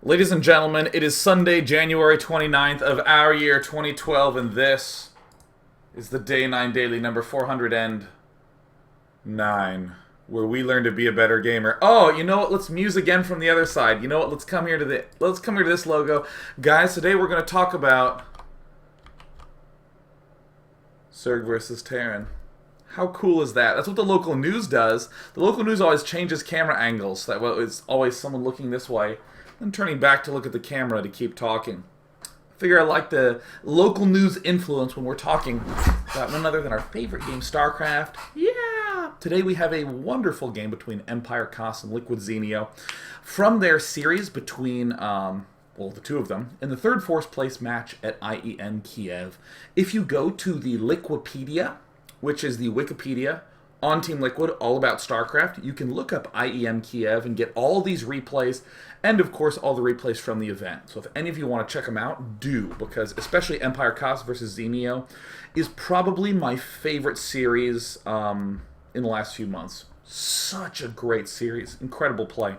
Ladies and gentlemen, it is Sunday, January 29th of our year 2012, and this is the Day 9 Daily number 409, where we learn to be a better gamer. Oh, you know what? Let's muse again from the other side. You know what? Let's come here to this logo. Guys, today we're going to talk about Zerg versus Terran. How cool is that? That's what the local news does. The local news always changes camera angles. That way it's always someone looking this way and turning back to look at the camera to keep talking. I figure I like the local news influence when we're talking about none other than our favorite game, StarCraft. Yeah! Today we have a wonderful game between EmpireKas and LiquidZenio from their series between, the two of them, in the third fourth place match at IEM Kiev. If you go to the Liquipedia, which is the Wikipedia on Team Liquid, all about StarCraft, you can look up IEM Kiev and get all these replays, and of course all the replays from the event. So if any of you want to check them out, do, because especially EmpireKas versus Zenio is probably my favorite series in the last few months. Such a great series, incredible play.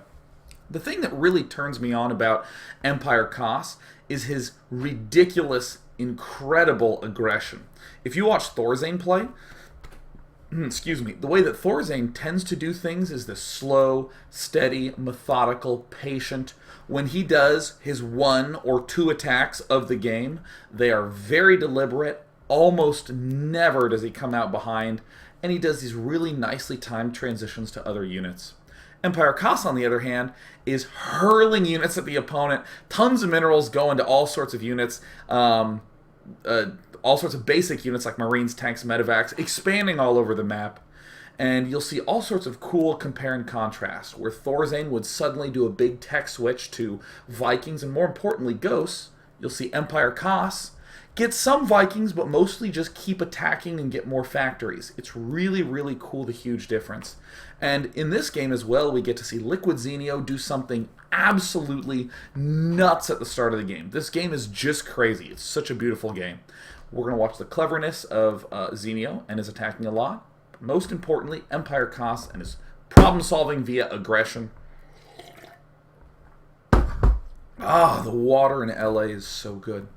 The thing that really turns me on about EmpireKas is his ridiculous, incredible aggression. If you watch Thorzane play, the way that Thorzane tends to do things is this slow, steady, methodical, patient. When he does his one or two attacks of the game, they are very deliberate. Almost never does he come out behind, and he does these really nicely timed transitions to other units. EmpireKas, on the other hand, is hurling units at the opponent. Tons of minerals go into all sorts of units. All sorts of basic units like Marines, tanks, medevacs, expanding all over the map. And you'll see all sorts of cool compare and contrast, where Thorzane would suddenly do a big tech switch to Vikings, and more importantly, Ghosts. You'll see EmpireKas get some Vikings, but mostly just keep attacking and get more factories. It's really, really cool, the huge difference. And in this game as well, we get to see LiquidZenio do something absolutely nuts at the start of the game. This game is just crazy. It's such a beautiful game. We're going to watch the cleverness of Zenio and his attacking a lot. But most importantly, EmpireKas and his problem-solving via aggression. Ah, the water in LA is so good.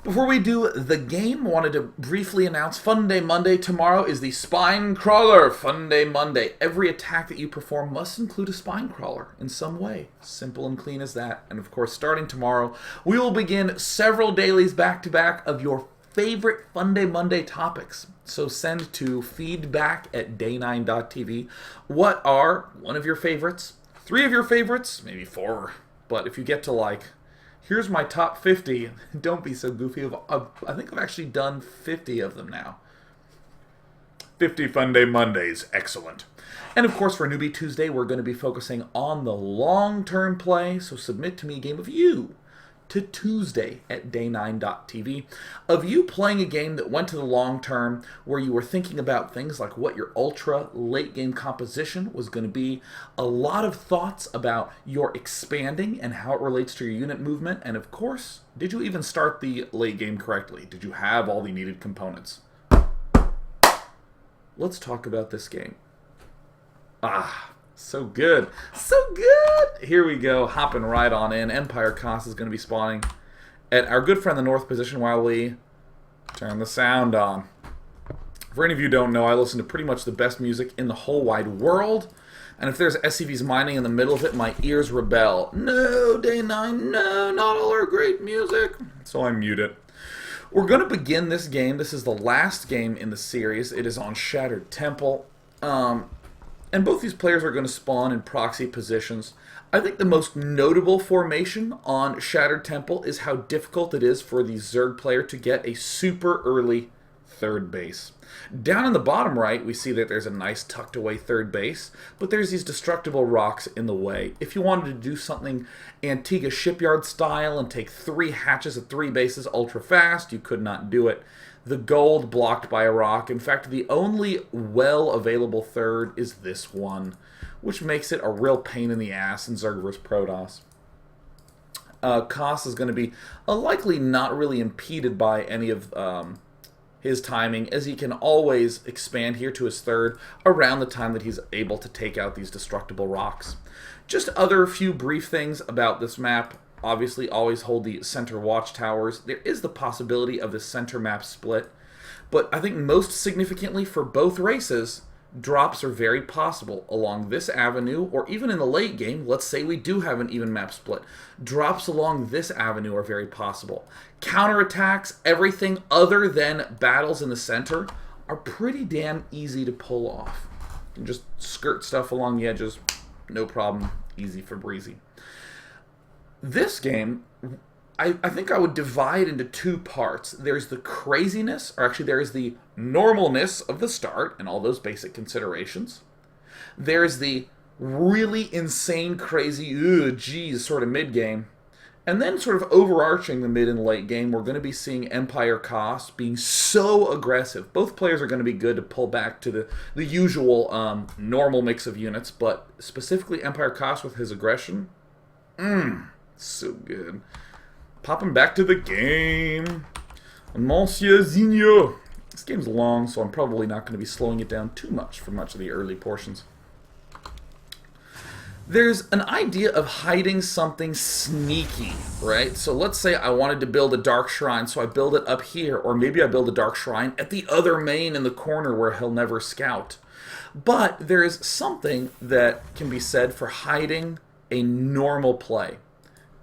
Before we do the game, I wanted to briefly announce Fun Day Monday. Tomorrow is the Spine Crawler Fun Day Monday. Every attack that you perform must include a spine crawler in some way. Simple and clean as that. And of course, starting tomorrow, we will begin several dailies back-to-back of your favorite Fun Day Monday topics. So send to feedback@day9.tv. What are one of your favorites, three of your favorites, maybe four, but if you get to here's my top 50. Don't be so goofy. I think I've actually done 50 of them now. 50 Fun Day Mondays. Excellent. And of course, for Newbie Tuesday, we're going to be focusing on the long-term play. So submit to me a game of you to Tuesday at day9.tv of you playing a game that went to the long term, where you were thinking about things like what your ultra late game composition was going to be, a lot of thoughts about your expanding and how it relates to your unit movement, and of course, did you even start the late game correctly? Did you have all the needed components? Let's talk about this game. So good. So good! Here we go, hopping right on in. EmpireKas is going to be spawning at our good friend the north position while we turn the sound on. For any of you who don't know, I listen to pretty much the best music in the whole wide world. And if there's SCVs mining in the middle of it, my ears rebel. No, Day 9, no, not all our great music. So I mute it. We're going to begin this game. This is the last game in the series. It is on Shattered Temple. And both these players are going to spawn in proxy positions. I think the most notable formation on Shattered Temple is how difficult it is for the Zerg player to get a super early third base. Down in the bottom right, we see that there's a nice tucked away third base, but there's these destructible rocks in the way. If you wanted to do something Antigua Shipyard style and take 3 hatches at 3 bases ultra fast, you could not do it. The gold blocked by a rock. In fact, the only well-available third is this one, which makes it a real pain in the ass in Zerg vs. Protoss. Kas is going to be likely not really impeded by any of his timing, as he can always expand here to his third around the time that he's able to take out these destructible rocks. Just other few brief things about this map. obviously always hold the center watchtowers. There is the possibility of the center map split, but I think most significantly for both races, drops are very possible along this avenue, or even in the late game. Let's say we do have an even map split. Drops along this avenue are very possible. Counterattacks, everything other than battles in the center, are pretty damn easy to pull off. You can just skirt stuff along the edges, no problem, easy for breezy. This game, I think I would divide into two parts. There's the craziness, or actually there is the normalness of the start and all those basic considerations. There's the really insane, crazy, geez, sort of mid-game. And then sort of overarching the mid and late game, we're going to be seeing EmpireKas being so aggressive. Both players are going to be good to pull back to the usual normal mix of units, but specifically EmpireKas with his aggression, so good. Popping back to the game. Monsieur Zenio. This game's long, so I'm probably not going to be slowing it down too much for much of the early portions. There's an idea of hiding something sneaky, right? So let's say I wanted to build a dark shrine, so I build it up here, or maybe I build a dark shrine at the other main in the corner where he'll never scout. But there is something that can be said for hiding a normal play.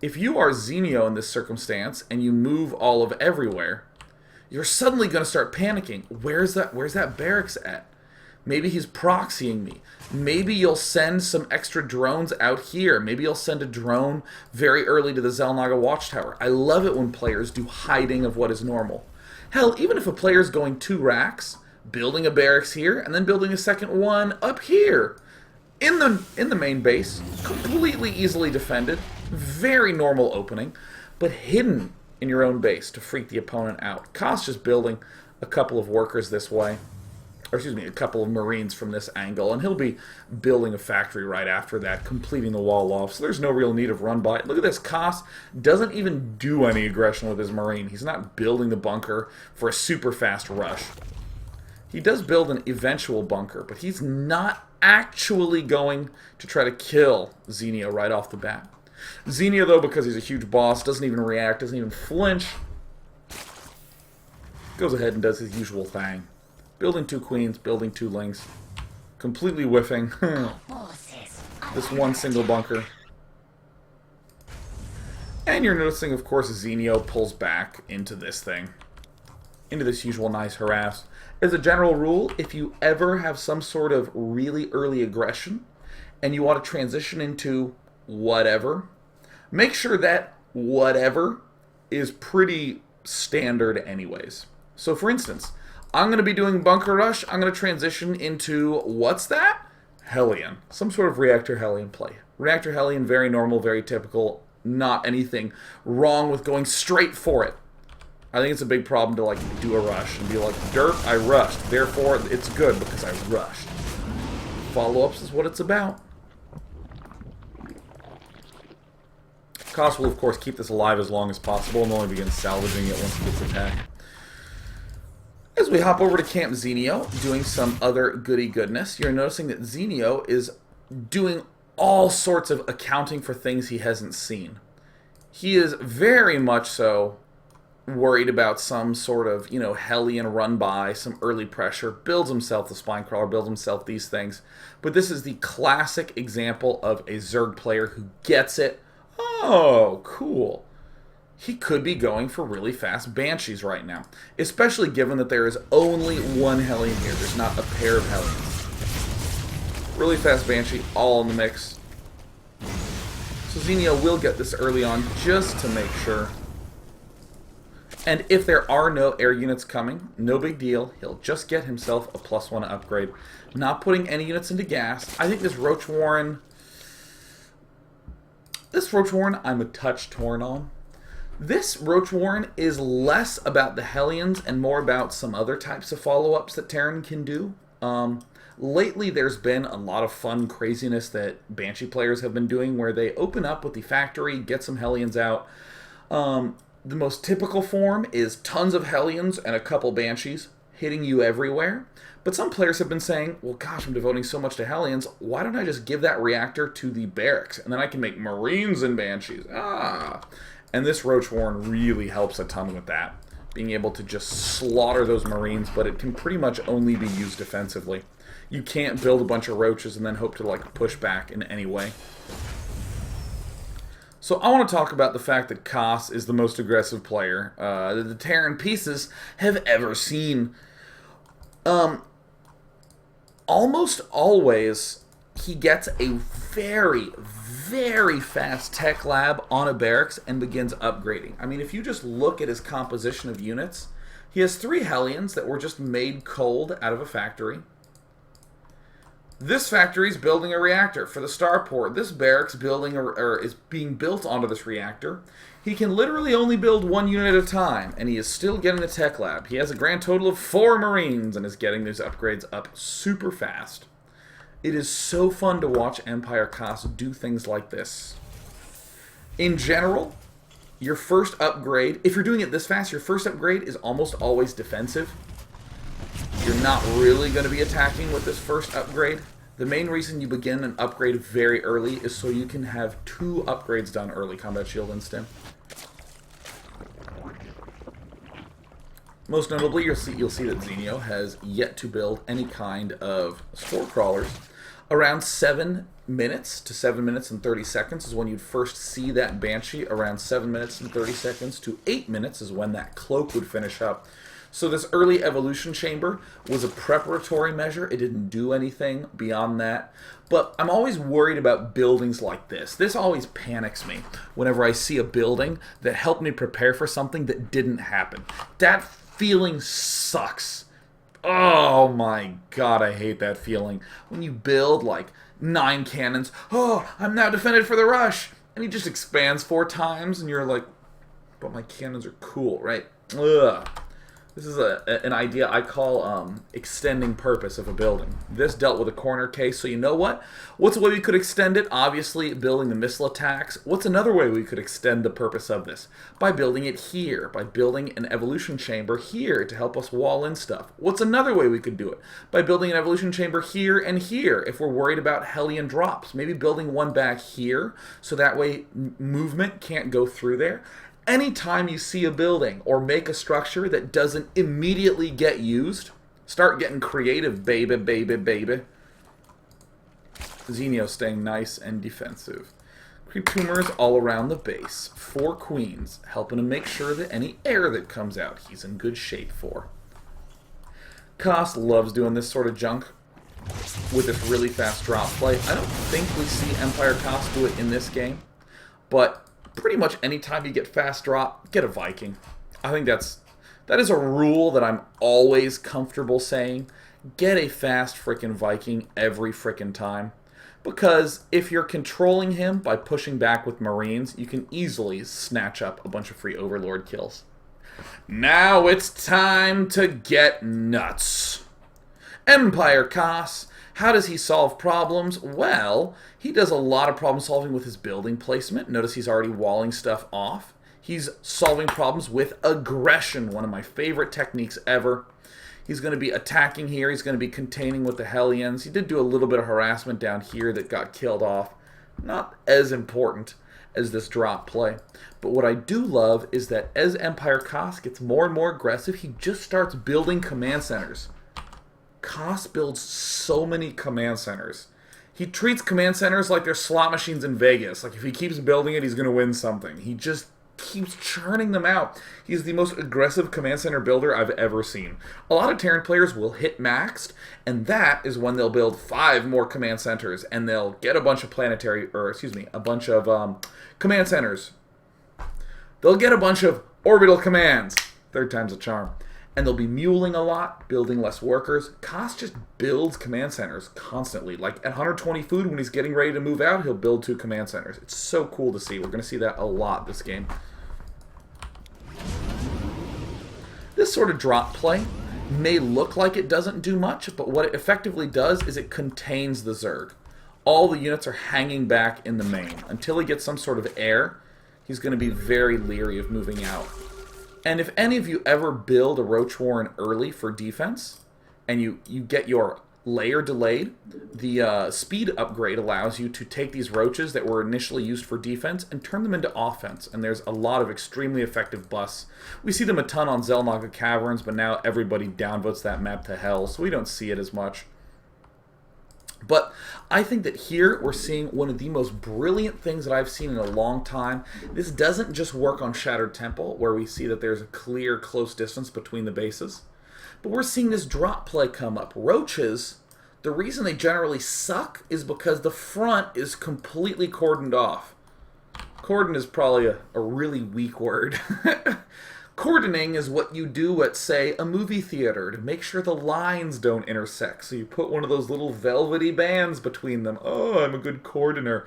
If you are Zenio in this circumstance and you move all of everywhere, you're suddenly going to start panicking. Where's that barracks at? Maybe he's proxying me. Maybe you'll send some extra drones out here. Maybe you'll send a drone very early to the Zelnaga watchtower. I love it when players do hiding of what is normal. Hell, even if a player's going 2 racks, building a barracks here, and then building a second one up here. In the main base, completely easily defended, very normal opening, but hidden in your own base to freak the opponent out. Kas just building a couple of workers this way, or excuse me, a couple of Marines from this angle, and he'll be building a factory right after that, completing the wall off, so there's no real need of run by. Look at this, Kas doesn't even do any aggression with his Marine. He's not building the bunker for a super fast rush. He does build an eventual bunker, but he's not actually going to try to kill Zenio right off the bat. Zenio, though, because he's a huge boss, doesn't even react, doesn't even flinch. Goes ahead and does his usual thing. Building 2 queens, building 2 links. Completely whiffing this one single bunker. And you're noticing, of course, Zenio pulls back into this thing. Into this usual nice harass. As a general rule, if you ever have some sort of really early aggression and you want to transition into whatever, make sure that whatever is pretty standard anyways. So for instance, I'm going to be doing bunker rush. I'm going to transition into, what's that? Hellion. Some sort of reactor Hellion play. Reactor Hellion, very normal, very typical. Not anything wrong with going straight for it. I think it's a big problem to like do a rush and be like, derp, I rushed. Therefore, it's good because I rushed. Follow-ups is what it's about. Kas will, of course, keep this alive as long as possible and only begin salvaging it once it gets attacked. As we hop over to Camp Zenio, doing some other goody goodness, you're noticing that Zenio is doing all sorts of accounting for things he hasn't seen. He is very much so worried about some sort of, Hellion run by, some early pressure, builds himself the spine crawler, builds himself these things. But this is the classic example of a Zerg player who gets it. Oh, cool. He could be going for really fast Banshees right now, especially given that there is only one Hellion here. There's not a pair of Hellions. Really fast Banshee, all in the mix. So Zenio will get this early on just to make sure. And if there are no air units coming, no big deal. He'll just get himself a +1 upgrade. Not putting any units into gas. I think this Roach Warren, I'm a touch torn on. This Roach Warren is less about the Hellions and more about some other types of follow-ups that Terran can do. Lately, there's been a lot of fun craziness that Banshee players have been doing where they open up with the factory, get some Hellions out. The most typical form is tons of Hellions and a couple Banshees. hitting you everywhere. But some players have been saying, well, gosh, I'm devoting so much to Hellions. Why don't I just give that reactor to the barracks? And then I can make Marines and Banshees. And this Roach Warren really helps a ton with that. Being able to just slaughter those Marines, but it can pretty much only be used defensively. You can't build a bunch of Roaches and then hope to like push back in any way. So I want to talk about the fact that Kas is the most aggressive player that the Terran pieces have ever seen. Almost always, he gets a very, very fast tech lab on a barracks and begins upgrading. I mean, if you just look at his composition of units, he has 3 Hellions that were just made cold out of a factory. This factory is building a reactor for the starport. This barracks building is being built onto this reactor. He can literally only build 1 unit at a time, and he is still getting a tech lab. He has a grand total of 4 Marines and is getting these upgrades up super fast. It is so fun to watch EmpireKas do things like this. In general, your first upgrade, if you're doing it this fast, your first upgrade is almost always defensive. You're not really going to be attacking with this first upgrade. The main reason you begin an upgrade very early is so you can have 2 upgrades done early, Combat Shield and Stim. Most notably, you'll see that Zenio has yet to build any kind of Spore Crawlers. Around 7 minutes to 7 minutes and 30 seconds is when you'd first see that Banshee. Around 7 minutes and 30 seconds to 8 minutes is when that Cloak would finish up. So this early evolution chamber was a preparatory measure. It didn't do anything beyond that. But I'm always worried about buildings like this. This always panics me whenever I see a building that helped me prepare for something that didn't happen. That feeling sucks. Oh my god, I hate that feeling. When you build like 9 cannons, oh, I'm now defended for the rush. And he just expands 4 times and you're like, but my cannons are cool, right? Ugh. This is an idea I call extending purpose of a building. This dealt with a corner case, so you know what? What's a way we could extend it? Obviously, building the missile attacks. What's another way we could extend the purpose of this? By building it here. By building an evolution chamber here to help us wall in stuff. What's another way we could do it? By building an evolution chamber here and here if we're worried about Hellion drops. Maybe building one back here so that way movement can't go through there. Anytime you see a building or make a structure that doesn't immediately get used, start getting creative, baby, baby, baby. Zenio staying nice and defensive. Creep tumors all around the base. 4 queens, helping to make sure that any air that comes out, he's in good shape for. Kas loves doing this sort of junk with this really fast drop play. I don't think we see EmpireKas do it in this game, but pretty much anytime you get fast drop, get a Viking. I think that is a rule that I'm always comfortable saying. Get a fast frickin' Viking every frickin' time. Because if you're controlling him by pushing back with Marines, you can easily snatch up a bunch of free Overlord kills. Now it's time to get nuts. EmpireKas. How does he solve problems? Well, he does a lot of problem solving with his building placement. Notice he's already walling stuff off. He's solving problems with aggression, one of my favorite techniques ever. He's going to be attacking here. He's going to be containing with the Hellions. He did do a little bit of harassment down here that got killed off. Not as important as this drop play. But what I do love is that as EmpireKas gets more and more aggressive, he just starts building command centers. Kas builds so many command centers. He treats command centers like they're slot machines in Vegas. Like if he keeps building it, he's going to win something. He just keeps churning them out. He's the most aggressive command center builder I've ever seen. A lot of Terran players will hit maxed, and that is when they'll build 5 more command centers, and they'll get a bunch of a bunch of command centers. They'll get a bunch of orbital commands. 3rd time's a charm. And they'll be muling a lot, building less workers. Kas just builds command centers constantly. Like at 120 food, when he's getting ready to move out, he'll build 2 command centers. It's so cool to see. We're going to see that a lot this game. This sort of drop play may look like it doesn't do much, but what it effectively does is it contains the Zerg. All the units are hanging back in the main. Until he gets some sort of air, he's going to be very leery of moving out. And if any of you ever build a Roach Warren early for defense, and you get your layer delayed, the speed upgrade allows you to take these roaches that were initially used for defense and turn them into offense. And there's a lot of extremely effective busts. We see them a ton on Xel'Naga Caverns, but now everybody downvotes that map to hell, so we don't see it as much. But I think that here we're seeing one of the most brilliant things that I've seen in a long time. This doesn't just work on Shattered Temple, where we see that there's a clear, close distance between the bases. But we're seeing this drop play come up. Roaches, the reason they generally suck is because the front is completely cordoned off. Cordon is probably a really weak word. Cordoning is what you do at, say, a movie theater to make sure the lines don't intersect. So you put one of those little velvety bands between them. Oh, I'm a good cordoner.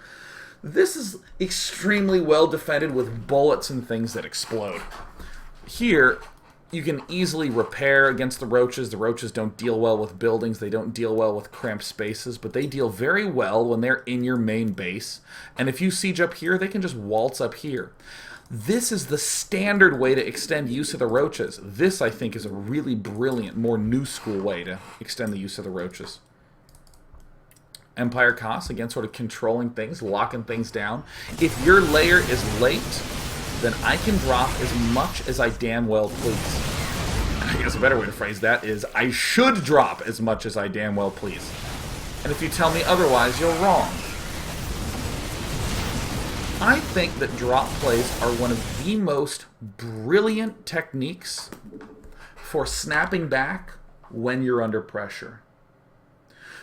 This is extremely well defended with bullets and things that explode. Here, you can easily repair against the roaches. The roaches don't deal well with buildings. They don't deal well with cramped spaces, but they deal very well when they're in your main base. And if you siege up here, they can just waltz up here. This is the standard way to extend use of the roaches. This, I think, is a really brilliant, more new school way to extend the use of the roaches. EmpireKas, again, sort of controlling things, locking things down. If your layer is late, then I can drop as much as I damn well please. I guess a better way to phrase that is, I should drop as much as I damn well please. And if you tell me otherwise, you're wrong. I think that drop plays are one of the most brilliant techniques for snapping back when you're under pressure.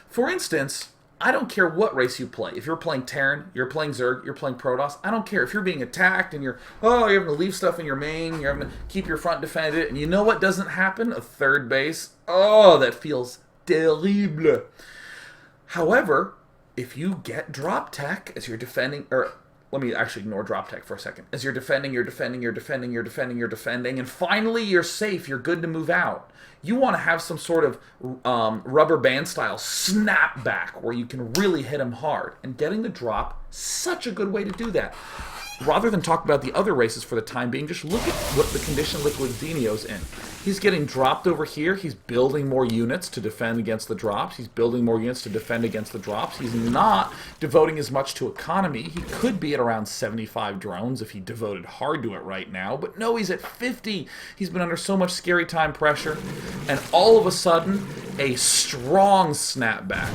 For instance, I don't care what race you play. If you're playing Terran, you're playing Zerg, you're playing Protoss, I don't care. If you're being attacked and you're having to leave stuff in your main, you're having to keep your front defended, and you know what doesn't happen? A third base. Oh, that feels terrible. However, if you get drop tech as you're defending, or let me actually ignore drop tech for a second. As you're defending, and finally you're safe, you're good to move out. You want to have some sort of rubber band style snap back where you can really hit them hard. And getting the drop, such a good way to do that. Rather than talk about the other races for the time being, just look at what the condition LiquidZenio's in. He's getting dropped over here. He's building more units to defend against the drops. He's building more units to defend against the drops. He's not devoting as much to economy. He could be at around 75 drones if he devoted hard to it right now. But no, he's at 50. He's been under so much scary time pressure. And all of a sudden, a strong snapback.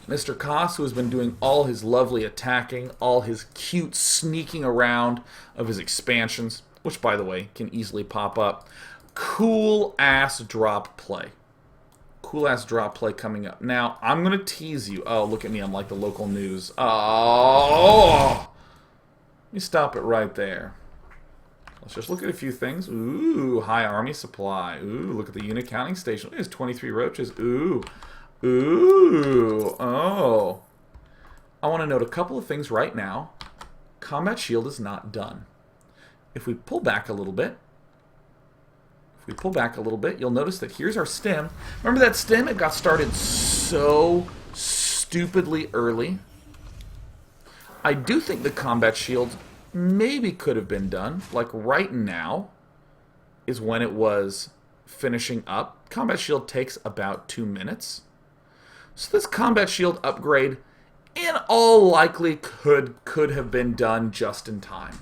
Mr. Kas, who has been doing all his lovely attacking, all his cute sneaking around of his expansions, which, by the way, can easily pop up. Cool-ass drop play. Cool-ass drop play coming up. Now, I'm going to tease you. Oh, look at me. I'm like the local news. Oh! Let me stop it right there. Let's just look at a few things. Ooh, high army supply. Ooh, look at the unit counting station. There's 23 roaches. Ooh. Ooh, oh. I want to note a couple of things right now. Combat shield is not done. If we pull back a little bit, you'll notice that here's our stim. Remember that stim? It got started so stupidly early. I do think the combat shield maybe could have been done. Like right now is when it was finishing up. Combat shield takes about 2 minutes. So this combat shield upgrade, in all likelihood, could have been done just in time.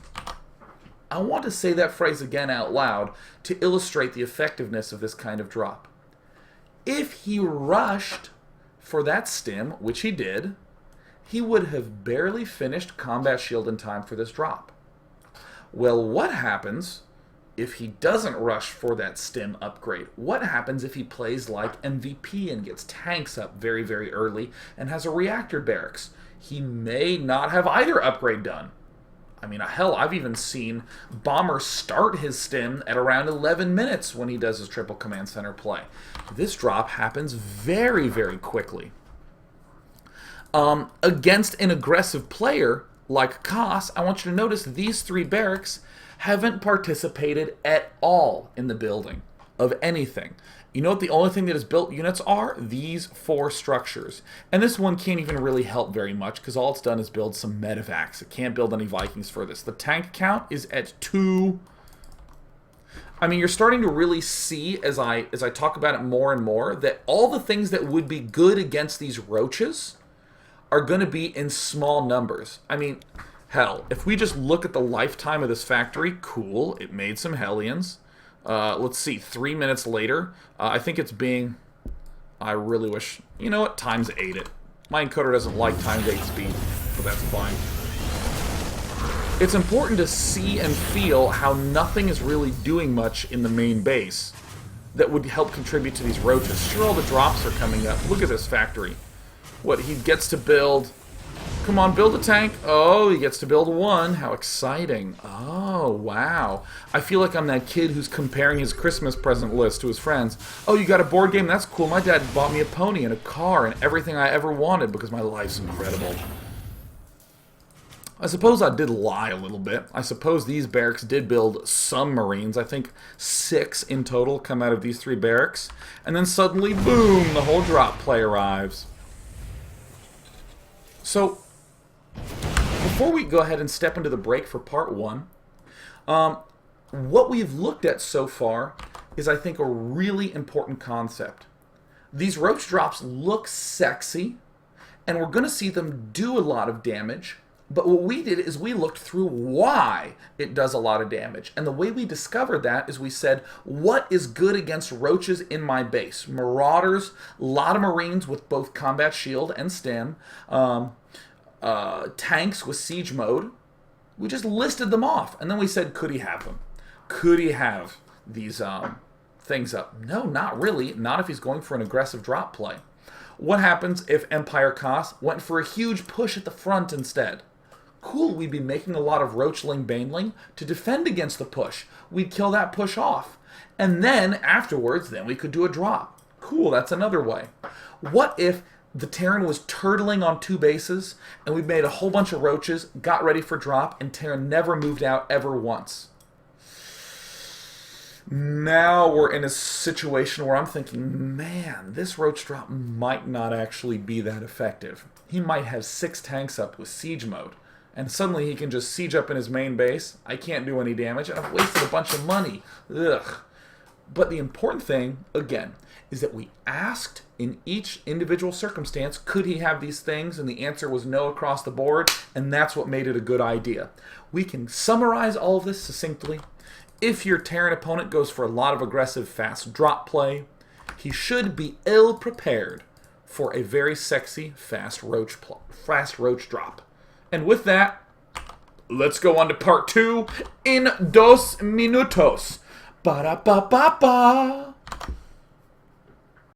I want to say that phrase again out loud to illustrate the effectiveness of this kind of drop. If he rushed for that stim, which he did, he would have barely finished combat shield in time for this drop. Well, what happens if he doesn't rush for that stim upgrade? What happens if he plays like MVP and gets tanks up very, very early and has a reactor barracks? He may not have either upgrade done. I mean, hell, I've even seen Bomber start his stim at around 11 minutes when he does his triple command center play. This drop happens very, very quickly. Against an aggressive player like Kas, I want you to notice these 3 barracks haven't participated at all in the building of anything. You know what the only thing that has built units are? These 4 structures. And this one can't even really help very much because all it's done is build some medevacs. It can't build any Vikings for this. The tank count is at 2. I mean, you're starting to really see, as I talk about it more and more, that all the things that would be good against these roaches are going to be in small numbers. I mean, hell, if we just look at the lifetime of this factory, cool, it made some Hellions. Let's see, 3 minutes later, I think it's being... I really wish... You know what? Times 8 it. My encoder doesn't like times 8 speed, but that's fine. It's important to see and feel how nothing is really doing much in the main base that would help contribute to these roaches. Sure, all the drops are coming up. Look at this factory. What, he gets to build... Come on, build a tank. Oh, he gets to build one. How exciting. Oh, wow. I feel like I'm that kid who's comparing his Christmas present list to his friends. Oh, you got a board game? That's cool. My dad bought me a pony and a car and everything I ever wanted because my life's incredible. I suppose I did lie a little bit. I suppose these barracks did build some Marines. I think 6 in total come out of these 3 barracks. And then suddenly, boom, the whole drop play arrives. So, before we go ahead and step into the break for part 1, what we've looked at so far is, I think, a really important concept. These roach drops look sexy, and we're going to see them do a lot of damage. But what we did is we looked through why it does a lot of damage. And the way we discovered that is we said, what is good against roaches in my base? Marauders, a lot of Marines with both combat shield and stim, tanks with siege mode. We just listed them off. And then we said, could he have them? Could he have these things up? No, not really. Not if he's going for an aggressive drop play. What happens if EmpireKas went for a huge push at the front instead? Cool, we'd be making a lot of Roachling Baneling to defend against the push. We'd kill that push off. And then, afterwards, then we could do a drop. Cool, that's another way. What if the Terran was turtling on 2 bases, and we made a whole bunch of roaches, got ready for drop, and Terran never moved out ever once? Now we're in a situation where I'm thinking, man, this roach drop might not actually be that effective. He might have 6 tanks up with siege mode. And suddenly he can just siege up in his main base. I can't do any damage, and I've wasted a bunch of money. Ugh. But the important thing, again, is that we asked in each individual circumstance, could he have these things? And the answer was no across the board, and that's what made it a good idea. We can summarize all of this succinctly. If your Terran opponent goes for a lot of aggressive fast drop play, he should be ill-prepared for a very sexy fast roach drop. And with that, let's go on to part 2 in 2 minutos. Ba-da-ba-ba-ba.